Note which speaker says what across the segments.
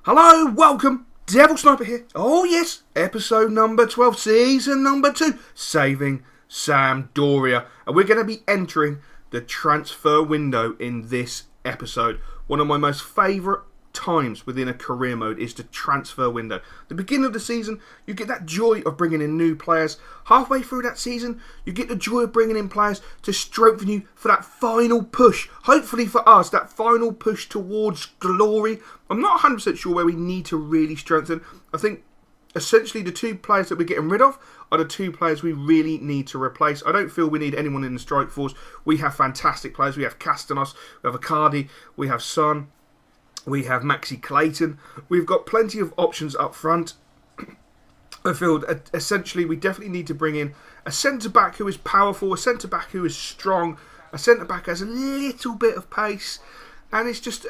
Speaker 1: Hello, welcome, Devil Sniper here. Oh yes, episode number 12, season number 2, Saving Sampdoria. And we're going to be entering the transfer window in this episode. One of my most favourite times within a career mode is the transfer window. The beginning of the season, you get that joy of bringing in new players. Halfway through that season, you get the joy of bringing in players to strengthen you for that final push. Hopefully for us, that final push towards glory. I'm not 100% sure where we need to really strengthen. I think essentially the two players that we're getting rid of are the two players we really need to replace. I don't feel we need anyone in the strike force. We have fantastic players. We have Castanos, we have Icardi, we have Son, we have Maxi Clayton. We've got plenty of options up front. I feel essentially we definitely need to bring in a centre-back who is powerful, a centre-back who is strong, a centre-back who has a little bit of pace, and it's just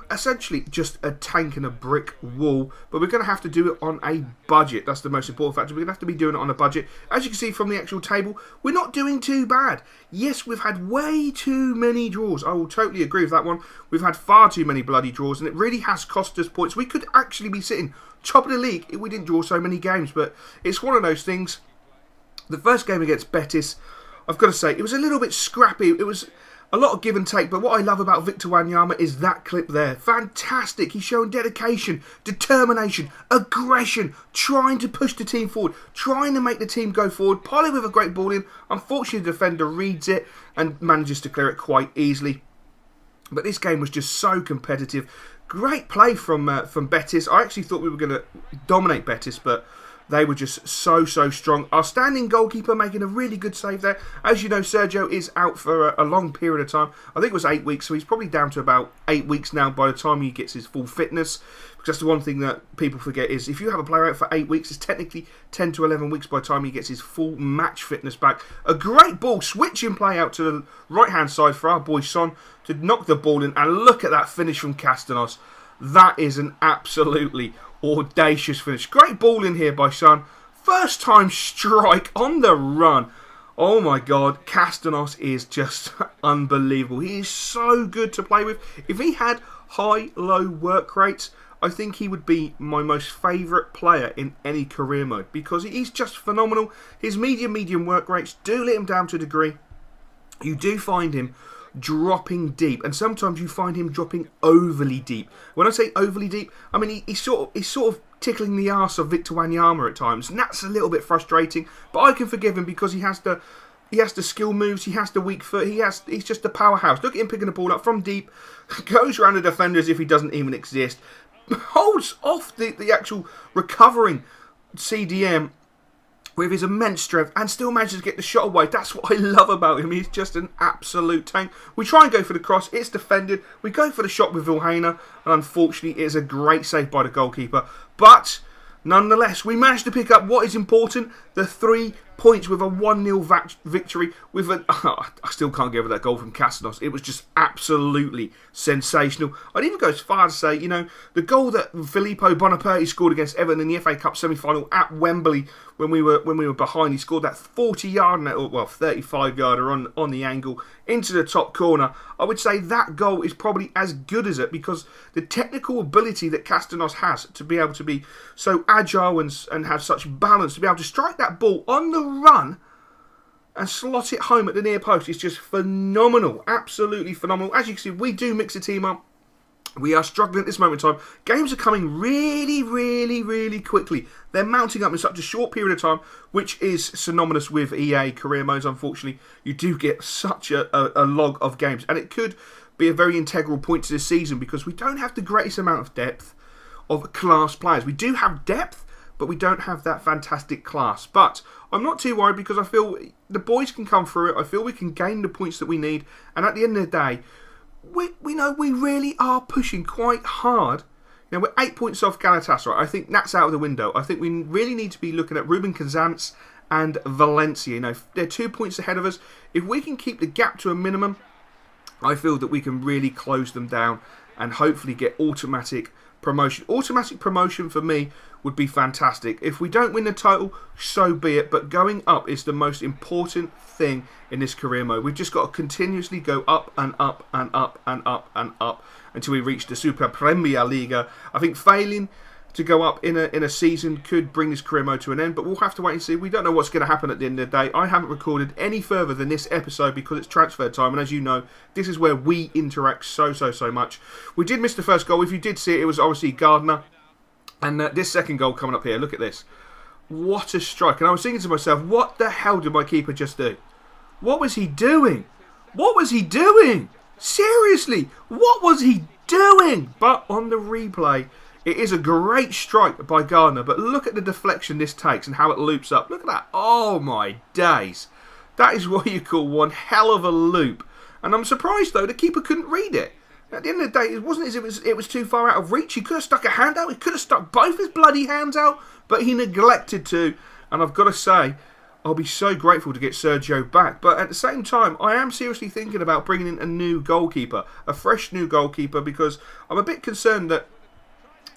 Speaker 1: essentially just a tank and a brick wall. But we're going to have to do it on a budget. That's the most important factor. We're going to have to be doing it on a budget. As you can see from the actual table, we're not doing too bad. Yes, we've had way too many draws. I will totally agree with that one. We've had far too many bloody draws, and it really has cost us points. We could actually be sitting top of the league if we didn't draw so many games. But it's one of those things. The first game against Betis, I've got to say, it was a little bit scrappy. It was a lot of give and take, but what I love about Victor Wanyama is that clip there. Fantastic. He's showing dedication, determination, aggression, trying to push the team forward, trying to make the team go forward. Polly with a great ball in. Unfortunately, the defender reads it and manages to clear it quite easily. But this game was just so competitive. Great play from Betis. I actually thought we were going to dominate Betis, but they were just so strong. Our standing goalkeeper making a really good save there. As you know, Sergio is out for a long period of time. I think it was 8 weeks, so he's probably down to about 8 weeks now by the time he gets his full fitness. Because the one thing that people forget is if you have a player out for 8 weeks, it's technically 10 to 11 weeks by the time he gets his full match fitness back. A great ball, switching play out to the right-hand side for our boy Son to knock the ball in. And look at that finish from Castanos. That is an absolutely audacious finish. Great ball in here by Son. First time strike on the run. Oh my god, Castanos is just unbelievable. He is so good to play with. If he had high-low work rates, I think he would be my most favourite player in any career mode because he's just phenomenal. His medium work rates do let him down to a degree. You do find him dropping deep, and sometimes you find him dropping overly deep. When I say overly deep, I mean he's sort of tickling the arse of Victor Wanyama at times, and that's a little bit frustrating. But I can forgive him because he has the skill moves, he has the weak foot, he's just a powerhouse. Look at him picking the ball up from deep, goes around the defender as if he doesn't even exist, holds off the actual recovering CDM with his immense strength and still manages to get the shot away. That's what I love about him. He's just an absolute tank. We try and go for the cross. It's defended. We go for the shot with Vilhena. And unfortunately, it is a great save by the goalkeeper. But nonetheless, we managed to pick up what is important. The 3 points with a 1-0 victory. I still can't get over that goal from Castanos. It was just absolutely sensational. I'd even go as far as to say, the goal that Filippo Bonaperti scored against Everton in the FA Cup semi-final at Wembley when we were behind. He scored that 40-yard, 35-yarder on the angle into the top corner. I would say that goal is probably as good as it because the technical ability that Castanos has to be able to be so agile and have such balance, to be able to strike that ball on the run and slot it home at the near post is just phenomenal. Absolutely phenomenal. As you can see, we do mix the team up. We are struggling at this moment in time. Games are coming really quickly. They're mounting up in such a short period of time, which is synonymous with EA career modes. Unfortunately, you do get such a log of games, and it could be a very integral point to this season because we don't have the greatest amount of depth of class players. We do have depth, but we don't have that fantastic class. But I'm not too worried because I feel the boys can come through it. I feel we can gain the points that we need, and at the end of the day, we know we really are pushing quite hard. We're 8 points off Galatasaray. I think that's out of the window. I think we really need to be looking at Ruben Kazantz and Valencia. They're 2 points ahead of us. If we can keep the gap to a minimum, I feel that we can really close them down and hopefully get automatic promotion. Automatic promotion for me would be fantastic. If we don't win the title, so be it, but going up is the most important thing in this career mode. We've just got to continuously go up and up and up and up and up until we reach the Super Premier Liga. I think failing to go up in a season could bring this career mode to an end, but we'll have to wait and see. We don't know what's going to happen at the end of the day. I haven't recorded any further than this episode because it's transfer time, and as you know, this is where we interact so much. We did miss the first goal. If you did see it, it was obviously Gardner, and this second goal coming up here, look at this. What a strike. And I was thinking to myself, what the hell did my keeper just do? What was he doing? What was he doing? Seriously, what was he doing? But on the replay, it is a great strike by Gardner, but look at the deflection this takes and how it loops up. Look at that. Oh my days. That is what you call one hell of a loop. And I'm surprised though the keeper couldn't read it. At the end of the day, it wasn't as if it was too far out of reach. He could have stuck a hand out. He could have stuck both his bloody hands out, but he neglected to. And I've got to say, I'll be so grateful to get Sergio back. But at the same time, I am seriously thinking about bringing in a new goalkeeper, a fresh new goalkeeper, because I'm a bit concerned that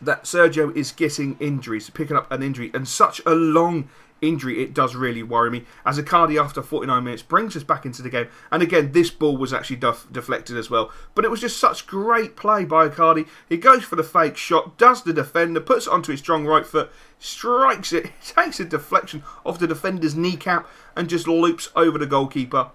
Speaker 1: Sergio is getting injuries, picking up an injury, and such a long injury, it does really worry me. As Icardi, after 49 minutes, brings us back into the game. And again, this ball was actually deflected as well. But it was just such great play by Icardi. He goes for the fake shot, does the defender, puts it onto his strong right foot, strikes it, takes a deflection off the defender's kneecap, and just loops over the goalkeeper,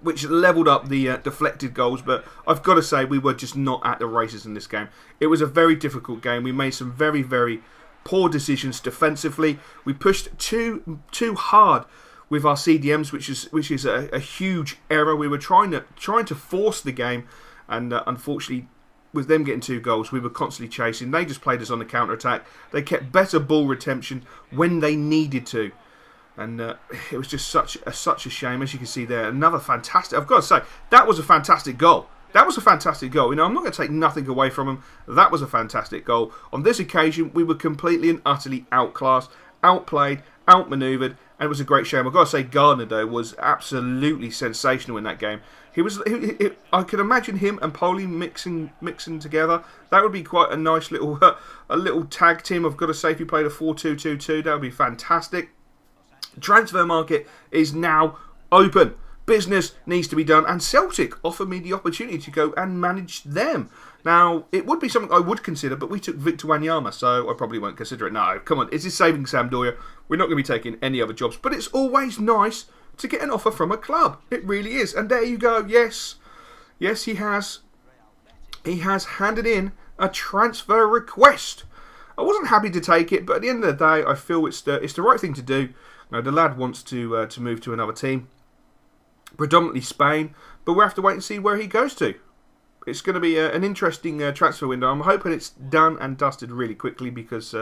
Speaker 1: which levelled up the deflected goals. But I've got to say, we were just not at the races in this game. It was a very difficult game. We made some very poor decisions defensively. We pushed too hard with our CDMs, which is a huge error. We were trying to force the game, and unfortunately, with them getting 2 goals, we were constantly chasing. They just played us on the counter-attack. They kept better ball retention when they needed to. And it was just such a shame. As you can see there, another fantastic... I've got to say, that was a fantastic goal. That was a fantastic goal. You know, I'm not going to take nothing away from him. That was a fantastic goal. On this occasion, we were completely and utterly outclassed, outplayed, outmaneuvered, and it was a great shame. I've got to say, Gardner, though, was absolutely sensational in that game. I could imagine him and Poli mixing together. That would be quite a nice little tag team. I've got to say, if you played a 4-2-2-2, that would be fantastic. Transfer market is now open. Business needs to be done, and Celtic offered me the opportunity to go and manage them. Now, it would be something I would consider, but we took Victor Wanyama, so I probably won't consider it. No, come on, this is saving Sampdoria. We're not going to be taking any other jobs, but it's always nice to get an offer from a club. It really is. And there you go. Yes, he has. He has handed in a transfer request. I wasn't happy to take it, but at the end of the day, I feel it's the right thing to do. Now, the lad wants to move to another team, predominantly Spain, but we'll have to wait and see where he goes to. It's going to be an interesting transfer window. I'm hoping it's done and dusted really quickly, because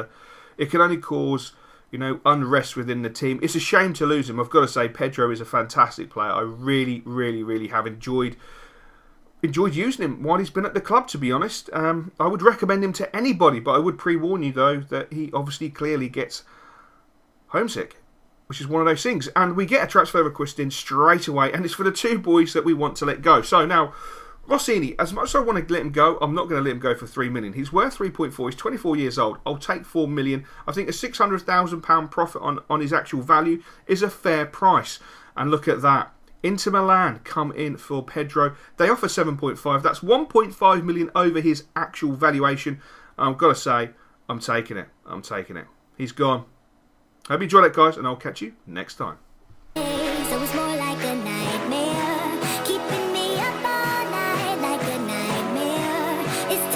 Speaker 1: it can only cause, unrest within the team. It's a shame to lose him. I've got to say, Pedro is a fantastic player. I really have enjoyed using him while he's been at the club, to be honest. I would recommend him to anybody, but I would pre-warn you, though, that he obviously clearly gets homesick, which is one of those things. And we get a transfer request in straight away, and it's for the 2 boys that we want to let go. So now, Rossini, as much as I want to let him go, I'm not going to let him go for 3 million. He's worth 3.4. He's 24 years old. I'll take 4 million. I think a £600,000 profit on his actual value is a fair price. And look at that. Inter Milan come in for Pedro. They offer 7.5. That's 1.5 million over his actual valuation. I've got to say, I'm taking it. He's gone. Hope you enjoyed that, guys, and I'll catch you next time.
Speaker 2: Keeping me up all night like a nightmare. It's